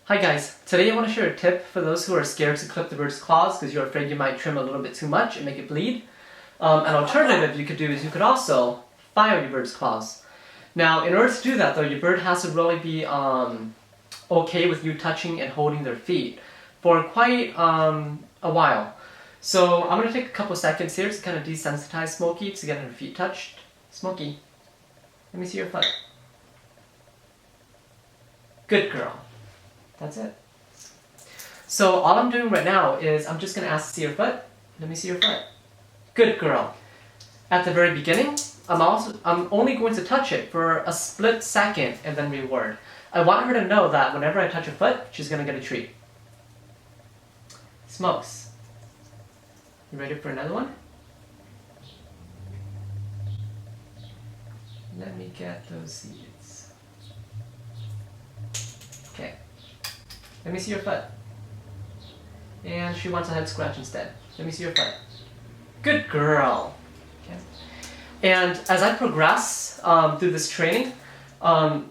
Hi guys, today I want to share a tip for those who are scared to clip the bird's claws because you're afraid you might trim a little bit too much and make it bleed. An alternative you could do is you could also file your bird's claws. Now in order to do that though, your bird has to really be okay with you touching and holding their feet for quite a while. So I'm going to take a couple seconds here to kind of desensitize Smokey to get her feet touched. Smokey, let me see your foot. Good girl. That's it. So all I'm doing right now is I'm just going to ask to see your foot. Let me see your foot. Good girl. At the very beginning, I'm only going to touch it for a split second and then reward. I want her to know that whenever I touch her foot, she's going to get a treat. Smokes. You ready for another one? Let me get those seeds. Okay. Let me see your foot. And she wants a head scratch instead. Let me see your foot. Good girl. Okay. And as I progress through this training, you're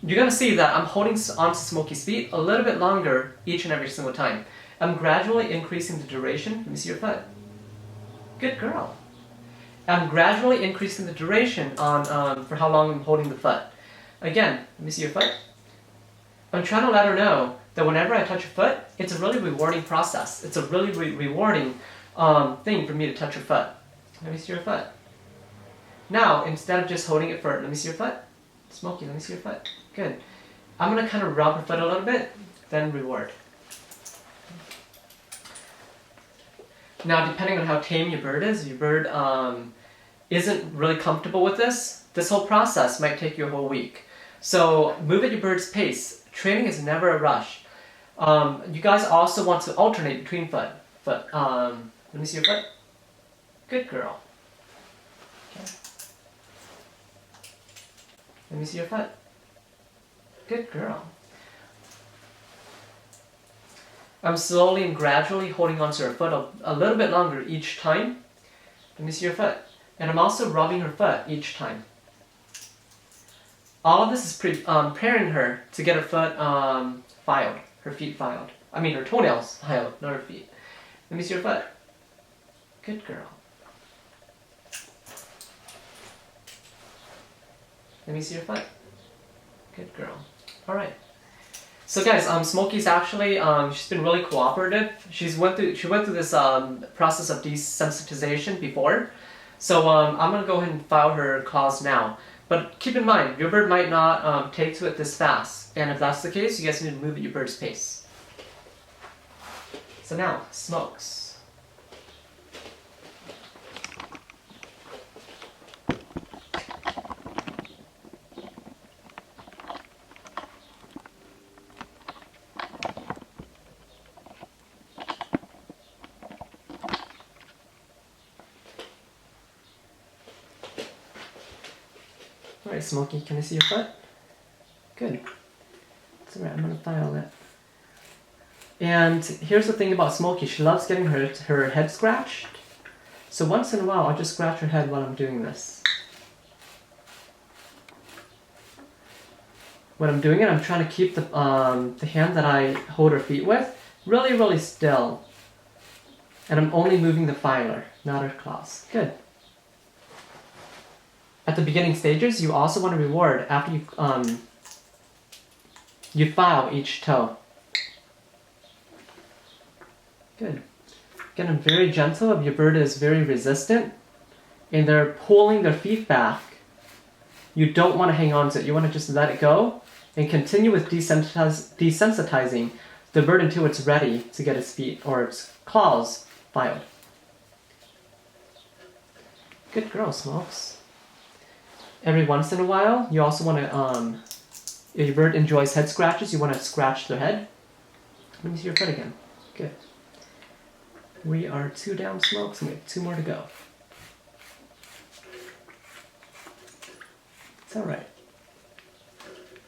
going to see that I'm holding onto Smokey's feet a little bit longer each and every single time. I'm gradually increasing the duration. Let me see your foot. Good girl. I'm gradually increasing the duration on for how long I'm holding the foot. Again, let me see your foot. I'm trying to let her know that whenever I touch her foot, it's a really rewarding process. It's a really rewarding thing for me to touch her foot. Let me see your foot. Now, instead of just holding it for, let me see your foot. Smokey, let me see your foot. Good. I'm going to kind of rub her foot a little bit, then reward. Now, depending on how tame your bird is, your bird isn't really comfortable with this whole process might take you a whole week. So move at your bird's pace. Training is never a rush. You guys also want to alternate between foot. Let me see your foot. Good girl. Okay. Let me see your foot. Good girl. I'm slowly and gradually holding onto her foot a little bit longer each time. Let me see your foot. And I'm also rubbing her foot each time. All of this is preparing her to get her foot filed, her feet filed. I mean her toenails filed, not her feet. Let me see your foot. Good girl. Let me see your foot. Good girl. Alright. So guys, Smokey's actually, she's been really cooperative. She went through this process of desensitization before. So I'm going to go ahead and file her claws now. But keep in mind, your bird might not take to it this fast. And if that's the case, you guys need to move at your bird's pace. So now, Smokes. Alright, Smokey, can I see your foot? Good. It's alright, I'm going to file it. And here's the thing about Smokey, she loves getting her head scratched. So once in a while, I'll just scratch her head while I'm doing this. When I'm doing it, I'm trying to keep the hand that I hold her feet with really, really still. And I'm only moving the filer, not her claws. Good. At the beginning stages, you also want to reward after you file each toe. Good. Again, I'm very gentle. If your bird is very resistant and they're pulling their feet back, you don't want to hang on to it. You want to just let it go and continue with desensitizing the bird until it's ready to get its feet or its claws filed. Good girl, Smokes. Every once in a while, you also want to, if your bird enjoys head scratches, you want to scratch their head. Let me see your foot again. Good. We are 2 down, Smokes, and we have 2 more to go. It's alright.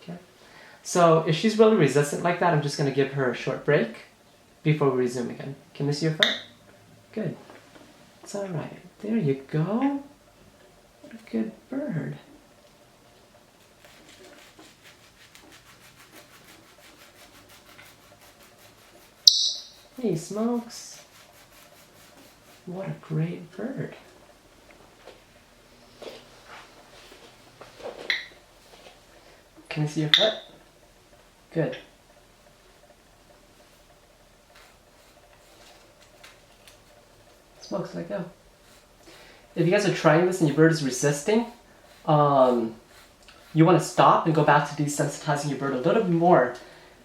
Okay. So if she's really resistant like that, I'm just going to give her a short break before we resume again. Can we see your foot? Good. It's alright. There you go. What a good bird. Hey, Smokes. What a great bird. Can I see your foot? Good. Smokes, let go. If you guys are trying this and your bird is resisting, you want to stop and go back to desensitizing your bird a little bit more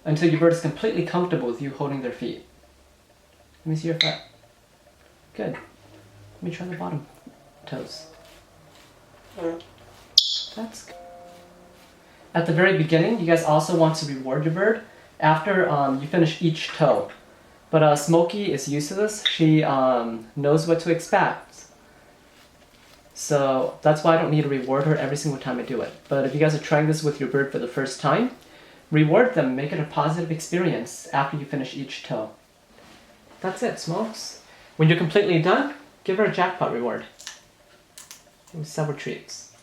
until your bird is completely comfortable with you holding their feet. Let me see your foot. Good. Let me try the bottom toes. That's good. At the very beginning, you guys also want to reward your bird after you finish each toe. But Smokey is used to this. She knows what to expect. So that's why I don't need to reward her every single time I do it. But if you guys are trying this with your bird for the first time, reward them, make it a positive experience after you finish each toe. That's it, Smokes. When you're completely done, give her a jackpot reward. Give her several treats.